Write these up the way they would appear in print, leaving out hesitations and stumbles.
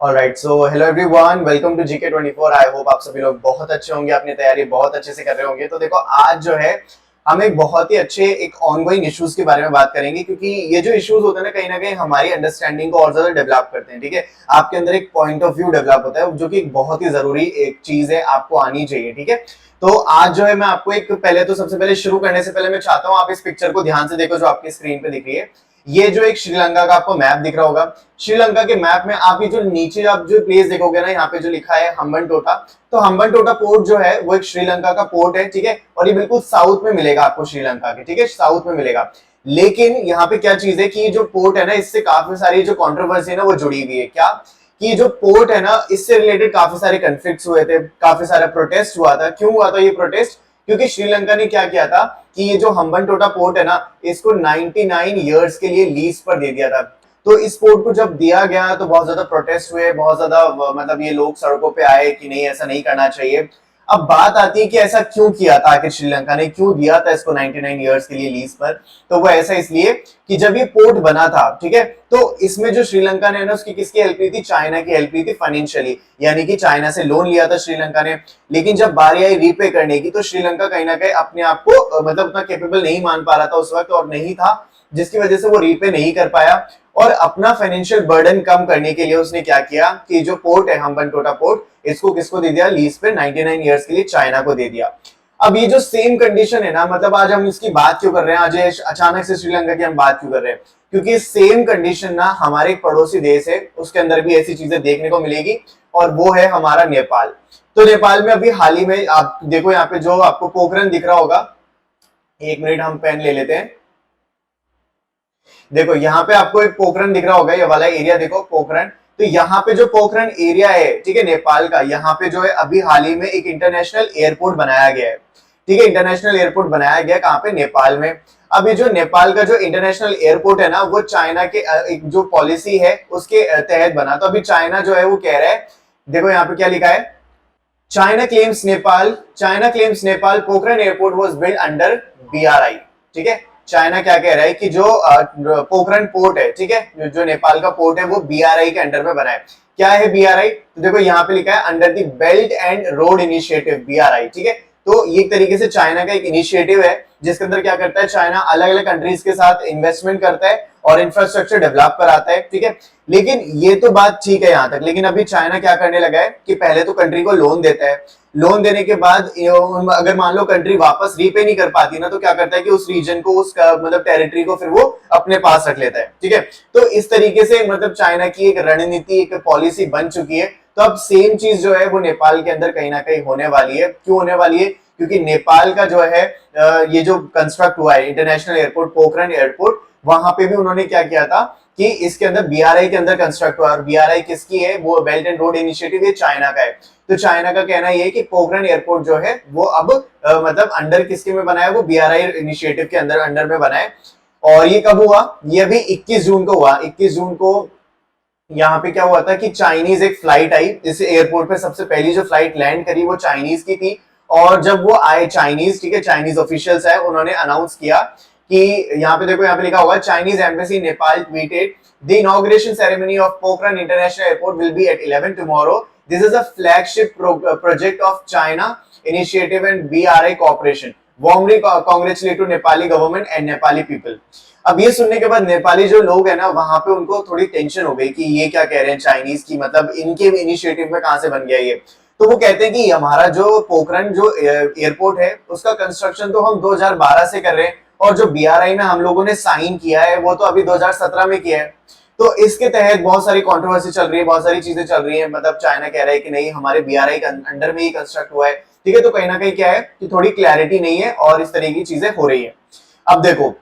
Alright, so hello everyone, welcome to GK 24। I hope आप सभी लोग बहुत अच्छे होंगे, अपनी तैयारी बहुत अच्छे से कर रहे होंगे। तो देखो, आज जो है हम एक बहुत ही अच्छे एक ऑनगोइंग इश्यूज के बारे में बात करेंगे, क्योंकि ये जो इश्यूज होते हैं ना कहीं हमारी अंडरस्टैंडिंग को और ज्यादा डेवलप करते हैं। ठीक है, आपके अंदर एक पॉइंट ऑफ व्यू डेवलप होता है, जो कि एक बहुत ही जरूरी एक चीज है, आपको आनी चाहिए। ठीक है, तो आज जो है मैं आपको एक पहले तो सबसे पहले शुरू करने से पहले मैं चाहता हूं आप इस पिक्चर को ध्यान से देखो, जो आपकी स्क्रीन पे दिख रही है। ये जो एक श्रीलंका का आपको मैप दिख रहा होगा, श्रीलंका के मैप में आप ये जो नीचे आप जो प्लेस देखोगे ना, यहाँ पे जो लिखा है हम्बनटोटा, तो हम्बनटोटा पोर्ट जो है वो एक श्रीलंका का पोर्ट है। ठीक है, और ये बिल्कुल साउथ में मिलेगा आपको श्रीलंका के। ठीक है, साउथ में मिलेगा। लेकिन यहाँ पे क्या चीज है कि जो पोर्ट है ना, इससे काफी सारी जो कंट्रोवर्सी है ना वो जुड़ी हुई है। क्या कि जो पोर्ट है ना, इससे रिलेटेड काफी सारे कन्फ्लिक्ट्स हुए थे, काफी सारा प्रोटेस्ट हुआ था। क्यों हुआ था ये प्रोटेस्ट? क्योंकि श्रीलंका ने क्या किया था कि ये जो हम्बनटोटा पोर्ट है ना, इसको 99 इयर्स के लिए लीज पर दे दिया था। तो इस पोर्ट को जब दिया गया तो बहुत ज्यादा प्रोटेस्ट हुए, बहुत ज्यादा मतलब ये लोग सड़कों पे आए कि नहीं, ऐसा नहीं करना चाहिए। अब बात आती है कि ऐसा क्यों किया था, आखिर श्रीलंका ने क्यों दिया था इसको 99 इयर्स के लिए लीज पर? तो वो ऐसा इसलिए कि जब ये पोर्ट बना था, ठीक है, तो इसमें जो श्रीलंका ने ना उसकी किसकी हेल्प ली थी? चाइना की हेल्प ली थी फाइनेंशियली, यानी कि चाइना से लोन लिया था श्रीलंका ने। लेकिन जब बारी आई रीपे करने की, तो श्रीलंका कहीं ना कहीं अपने आप को मतलब उतना कैपेबल नहीं मान पा रहा था उस वक्त, और नहीं था, जिसकी वजह से वो रीपे नहीं कर पाया। और अपना फाइनेंशियल बर्डन कम करने के लिए उसने क्या किया कि जो पोर्ट है हम्बनटोटा पोर्ट, इसको किसको दे दिया लीज पे? 99 इयर्स के लिए चाइना को दे दिया। अब ये जो सेम कंडीशन है ना, मतलब आज हम इसकी बात क्यों कर रहे हैं, आज अचानक से श्रीलंका की हम बात क्यों कर रहे हैं? क्योंकि सेम कंडीशन ना हमारे एक पड़ोसी देश है, उसके अंदर भी ऐसी चीजें देखने को मिलेगी, और वो है हमारा नेपाल। तो नेपाल में अभी हाल ही में आप देखो, यहाँ पे जो आपको पोखरण दिख रहा होगा, एक मिनट हम पेन ले लेते हैं। देखो यहाँ पे आपको एक पोखरण दिख रहा होगा, ये वाला एरिया देखो पोखरण। तो यहाँ पे जो पोखरण एरिया है, ठीक है, नेपाल का, यहाँ पे जो है अभी हाल ही में एक इंटरनेशनल एयरपोर्ट बनाया गया है। ठीक है, इंटरनेशनल एयरपोर्ट बनाया गया कहाँ पे? नेपाल में। अब ये जो नेपाल का जो इंटरनेशनल एयरपोर्ट है ना, वो चाइना के एक जो पॉलिसी है उसके तहत बना। तो अभी चाइना जो है वो कह रहा है, देखो यहाँ पे क्या लिखा है, China claims Nepal Pokhran airport was built under BRI. ठीक है, चाइना क्या कह रहा है कि जो पोखरण पोर्ट है, ठीक है, जो नेपाल का पोर्ट है, वो बीआरआई के अंडर में बना है। क्या है बीआरआई? तो देखो यहाँ पे लिखा है under the belt and road initiative, BRI. ठीक है, तो ये एक तरीके से चाइना का एक इनिशिएटिव है, जिसके अंदर क्या करता है, चाइना अलग अलग कंट्रीज के साथ इन्वेस्टमेंट करता है और इंफ्रास्ट्रक्चर डेवलप कराता है। ठीक है, लेकिन ये तो बात ठीक है यहाँ तक, लेकिन अभी चाइना क्या करने लगा है कि पहले तो कंट्री को लोन देता है, लोन देने के बाद अगर मान लो कंट्री वापस रीपे नहीं कर पाती ना, तो क्या करता है कि उस रीजन को, उस मतलब टेरिटरी को फिर वो अपने पास रख लेता है। ठीक है, तो इस तरीके से मतलब चाइना की एक रणनीति, एक पॉलिसी बन चुकी है। तो अब सेम चीज जो है वो नेपाल के अंदर कहीं ना कहीं होने वाली है। क्यों होने वाली है? क्योंकि नेपाल का जो है ये जो कंस्ट्रक्ट हुआ है इंटरनेशनल एयरपोर्ट, पोखरण एयरपोर्ट, वहां पे भी उन्होंने क्या किया था कि इसके अंदर बीआरआई के अंदर कंस्ट्रक्ट हुआ। और बीआरआई किसकी है? वो बेल्ट एंड रोड इनिशिएटिव, ये चाइना का है। तो चाइना का कहना ये है कि पोखरण एयरपोर्ट जो है वो अब मतलब अंडर किसके में बना है? वो बीआरआई इनिशिएटिव के अंडर में बना है। और ये कब हुआ? ये अभी 21 जून को हुआ। 21 जून को यहाँ पे क्या हुआ था कि चाइनीज एक फ्लाइट आई इस एयरपोर्ट पे, सबसे पहली जो फ्लाइट लैंड करी वो चाइनीज की थी। और जब वो आए चाइनीज, ठीक है, चाइनीज ऑफिशियल्स आए, उन्होंने अनाउंस किया कि यहाँ पे देखो, यहाँ पे लिखा होगा Chinese embassy Nepal tweeted the inauguration ceremony of Pokhara international airport will be at 11 tomorrow. This is a flagship project of China initiative and BRI cooperation. Warmly congratulate to Nepali government and Nepali people. अब ये सुनने के बाद नेपाली जो लोग है ना, वहां पे उनको थोड़ी टेंशन हो गई कि ये क्या कह रहे हैं चाइनीज की, मतलब इनके इनिशिएटिव में कहां से बन गया ये। तो वो कहते हैं कि हमारा जो पोखरण जो एयरपोर्ट है उसका कंस्ट्रक्शन तो हम 2012 से कर रहे हैं, और जो बीआरआई में हम लोगों ने साइन किया है वो तो अभी 2017 में किया है। तो इसके तहत बहुत सारी कंट्रोवर्सी चल रही है, बहुत सारी चीजें चल रही है। मतलब चाइना कह रहा है कि नहीं, हमारे बीआरआई के अंडर में ही कंस्ट्रक्ट हुआ है। ठीक है, तो कहीं ना कहीं क्या है कि थोड़ी क्लैरिटी नहीं है और इस तरीके की चीजें हो रही है। अब देखो,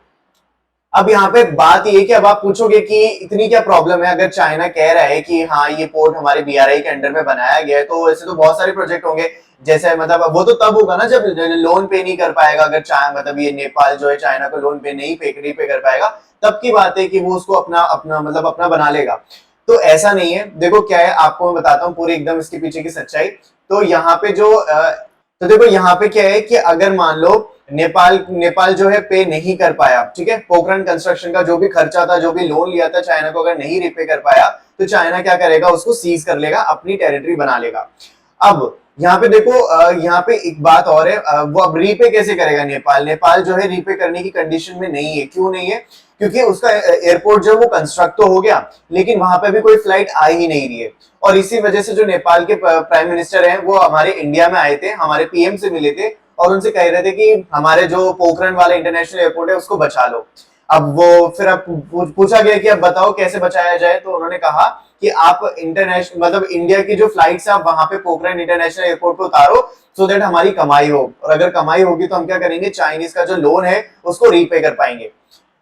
अब यहाँ पे बात ये है कि अब आप पूछोगे कि इतनी क्या प्रॉब्लम है अगर चाइना कह रहा है कि हाँ ये पोर्ट हमारे बीआरआई के अंडर में बनाया गया है, तो ऐसे तो बहुत सारे प्रोजेक्ट होंगे। जैसे मतलब वो तो तब होगा ना जब लोन पे नहीं कर पाएगा, अगर चाइना मतलब ये नेपाल जो है चाइना को लोन पे नहीं पे कर पाएगा, तब की बात है कि वो उसको अपना अपना मतलब अपना बना लेगा। तो ऐसा नहीं है। देखो क्या है, आपको मैं बताता हूँ पूरी एकदम इसके पीछे की सच्चाई। तो यहाँ पे जो तो देखो यहाँ पे क्या है कि अगर मान लो नेपाल नेपाल जो है पे नहीं कर पाया, ठीक है, पोखरण कंस्ट्रक्शन का जो भी खर्चा था, जो भी लोन लिया था चाइना को, अगर नहीं रिपे कर पाया तो चाइना क्या करेगा, उसको सीज कर लेगा, अपनी टेरिटरी बना लेगा। अब यहाँ पे देखो, यहाँ पे एक बात और है, वो अब रीपे कैसे करेगा नेपाल? नेपाल जो है रीपे करने की कंडीशन में नहीं है। क्यों नहीं है? क्योंकि उसका एयरपोर्ट जो वो कंस्ट्रक्ट तो हो गया, लेकिन वहां पे भी कोई फ्लाइट आ ही नहीं रही है। और इसी वजह से जो नेपाल के प्राइम मिनिस्टर हैं वो हमारे इंडिया में आए थे, हमारे पीएम से मिले थे और उनसे कह रहे थे कि हमारे जो पोखरण वाला इंटरनेशनल एयरपोर्ट है उसको बचा लो। अब वो फिर अब पूछा गया कि अब बताओ कैसे बचाया जाए, तो उन्होंने कहा कि आप इंटरनेशनल मतलब इंडिया की जो फ्लाइट्स आप वहां पे पोखरण इंटरनेशनल एयरपोर्ट पे उतारो, सो दैट हमारी कमाई हो, और अगर कमाई होगी तो हम क्या करेंगे, चाइनीज का जो लोन है उसको रीपे कर पाएंगे।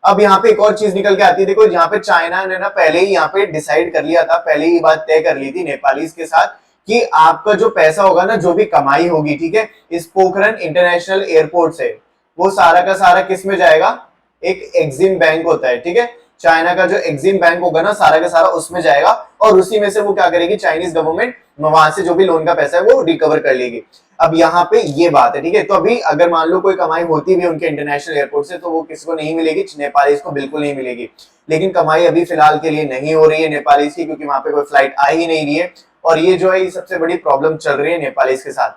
अब यहाँ पे एक और चीज निकल के आती है, देखो यहाँ पे चाइना ने ना पहले ही यहाँ पे डिसाइड कर लिया था, पहले ही बात तय कर ली थी नेपालीज के साथ कि आपका जो पैसा होगा ना, जो भी कमाई होगी, ठीक है, इस पोखरण इंटरनेशनल एयरपोर्ट से, वो सारा का सारा किस में जाएगा, एक एक्सिम बैंक होता है, ठीक है, चाइना का जो एक्सिम बैंक होगा ना, सारा का सारा उसमें जाएगा, और उसी में से वो क्या करेगी, चाइनीज गवर्नमेंट वहां से जो भी लोन का पैसा है वो रिकवर कर लेगी। अब यहाँ पे ये बात है, ठीक है, तो अभी अगर मान लो कोई कमाई होती भी उनके इंटरनेशनल एयरपोर्ट से, तो वो किसी को नहीं मिलेगी, नेपालीज को बिल्कुल नहीं मिलेगी। लेकिन कमाई अभी फिलहाल के लिए नहीं हो रही है नेपालीज की, क्योंकि वहां पे कोई फ्लाइट आ ही नहीं रही है, और ये जो है ये सबसे बड़ी प्रॉब्लम चल रही है नेपालीज के साथ।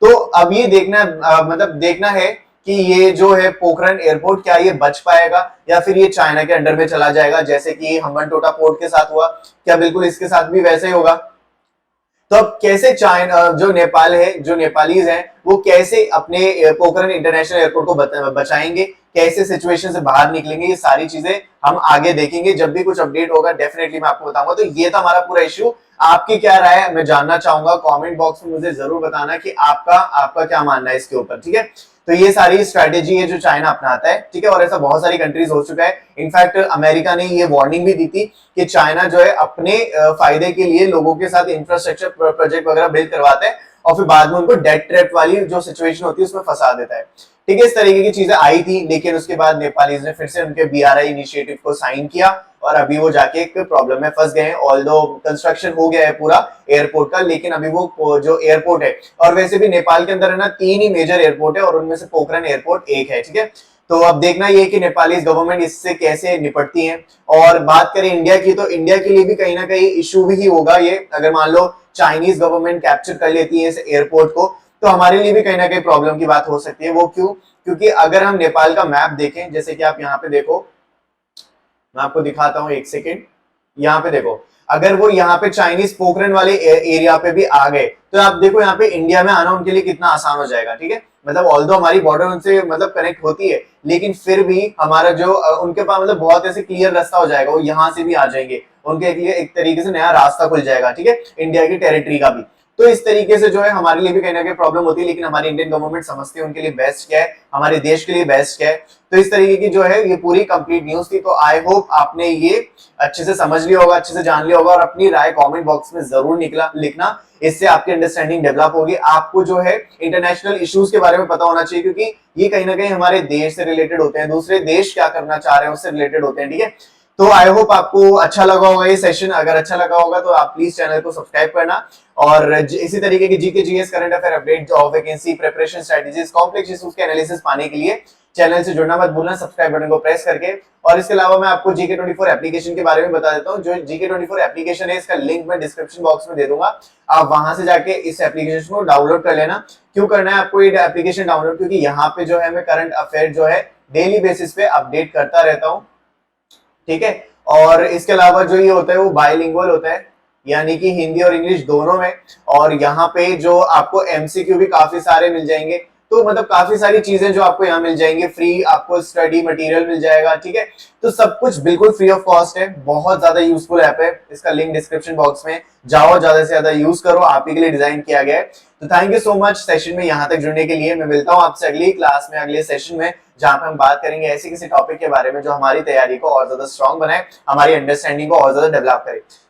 तो अब ये देखना मतलब देखना है कि ये जो है पोखरण एयरपोर्ट क्या ये बच पाएगा, या फिर ये चाइना के अंडर में चला जाएगा, जैसे कि हम्बनटोटा पोर्ट के साथ हुआ, क्या बिल्कुल इसके साथ भी वैसे ही होगा? तो अब कैसे चाइना जो नेपाल है, जो नेपालीज हैं, वो कैसे अपने पोखरण इंटरनेशनल एयरपोर्ट को बचाएंगे, कैसे सिचुएशन से बाहर निकलेंगे, ये सारी चीजें हम आगे देखेंगे। जब भी कुछ अपडेट होगा डेफिनेटली मैं आपको बताऊंगा। तो ये था हमारा पूरा इश्यू। आपकी क्या राय है मैं जानना चाहूंगा, कमेंट बॉक्स में मुझे जरूर बताना कि आपका आपका क्या मानना है इसके ऊपर, ठीक है। तो ये सारी स्ट्रेटेजी है जो चाइना अपनाता है, ठीक है, और ऐसा बहुत सारी कंट्रीज हो चुका है। इनफैक्ट अमेरिका ने ये वार्निंग भी दी थी कि चाइना जो है अपने फायदे के लिए लोगों के साथ इंफ्रास्ट्रक्चर प्रोजेक्ट वगैरह बिल्ड करवाता है, और फिर बाद में उनको डेट ट्रैप वाली जो सिचुएशन होती है उसमें फंसा देता है, ठीक है। इस तरीके की चीजें आई थी, लेकिन उसके बाद नेपालीज ने फिर से उनके बीआरआई इनिशिएटिव को साइन किया, और अभी वो जाके एक प्रॉब्लम में फंस गए हैं। ऑल्दो कंस्ट्रक्शन हो गया है पूरा एयरपोर्ट का, लेकिन अभी वो जो एयरपोर्ट है, और वैसे भी नेपाल के अंदर है ना 3 ही मेजर एयरपोर्ट है, और उनमें से पोखरण एयरपोर्ट एक है, ठीक है। तो अब देखना ये कि नेपाली गवर्नमेंट इससे कैसे निपटती है। और बात करें इंडिया की, तो इंडिया के लिए भी कहीं ना कहीं इशू भी होगा ये, अगर मान लो चाइनीज गवर्नमेंट कैप्चर कर लेती है इस एयरपोर्ट को, तो हमारे लिए भी कहीं ना कहीं प्रॉब्लम की बात हो सकती है। वो क्यों? क्योंकि अगर हम नेपाल का मैप देखें, जैसे कि आप यहाँ पे देखो, मैं आपको दिखाता हूँ एक सेकेंड, यहाँ पे देखो, अगर वो यहाँ पे चाइनीज पोखरण वाले एरिया पे भी आ गए, तो आप देखो यहाँ पे इंडिया में आना उनके लिए कितना आसान हो जाएगा, ठीक है। मतलब ऑल्दो हमारी बॉर्डर उनसे मतलब कनेक्ट होती है, लेकिन फिर भी हमारा जो उनके पास मतलब बहुत ऐसे क्लियर रास्ता हो जाएगा, वो यहाँ से भी आ जाएंगे, उनके लिए एक तरीके से नया रास्ता खुल जाएगा, ठीक है, इंडिया की टेरिटरी का भी। तो इस तरीके से जो है हमारे लिए भी कहीं ना कहीं प्रॉब्लम होती है, लेकिन हमारी इंडियन गवर्नमेंट समझती है उनके लिए बेस्ट क्या है, हमारे देश के लिए बेस्ट क्या है। तो इस तरीके की जो है ये पूरी कंप्लीट न्यूज थी। तो आई होप आपने ये अच्छे से समझ लिया होगा, अच्छे से जान लिया होगा, और अपनी राय कमेंट बॉक्स में जरूर लिखना, इससे आपकी अंडरस्टैंडिंग डेवलप होगी। आपको जो है इंटरनेशनल इश्यूज के बारे में पता होना चाहिए, क्योंकि ये कहीं ना कहीं हमारे देश से रिलेटेड होते हैं, दूसरे देश क्या करना चाह रहे हैं उससे रिलेटेड होते हैं, ठीक है। तो आई होप आपको अच्छा लगा होगा ये सेशन। अगर अच्छा लगा होगा तो आप प्लीज चैनल को सब्सक्राइब करना, और इसी तरीके की GK GS current affair update, job vacancy preparation strategies, complex issues के एनालिसिस पाने के लिए चैनल से जुड़ना मत भूलना, सब्सक्राइब बटन को प्रेस करके। और इसके अलावा मैं आपको GK24 एप्लीकेशन के बारे में बता देता हूँ। जो GK24 एप्लीकेशन है, इसका लिंक मैं डिस्क्रिप्शन बॉक्स में दे दूंगा, आप वहां से जाके इस एप्लीकेशन को डाउनलोड कर लेना। क्यों करना है आपको ये एप्लीकेशन डाउनलोड? क्योंकि यहाँ पे जो है मैं करंट अफेयर जो है डेली बेसिस पे अपडेट करता रहता हूँ, ठीक है। और इसके अलावा जो ये होता है वो बाइलिंगुअल होता है, यानी कि हिंदी और इंग्लिश दोनों में। और यहाँ पे जो आपको MCQ भी काफी सारे मिल जाएंगे, तो मतलब काफी सारी चीजें जो आपको यहाँ मिल जाएंगे, फ्री आपको स्टडी मटेरियल मिल जाएगा, ठीक है। तो सब कुछ बिल्कुल फ्री ऑफ कॉस्ट है, बहुत ज्यादा यूजफुल ऐप है। इसका लिंक डिस्क्रिप्शन बॉक्स में, जाओ ज्यादा से ज्यादा यूज करो, आप ही के लिए डिजाइन किया गया है। तो thank you so much session में यहाँ तक जुड़ने के लिए। मैं मिलता हूँ आपसे अगली क्लास में, अगले सेशन में, जहां पे हम बात करेंगे ऐसे किसी टॉपिक के बारे में जो हमारी तैयारी को और ज्यादा स्ट्रॉन्ग बनाए, हमारी अंडरस्टैंडिंग को और ज्यादा डेवलप करे।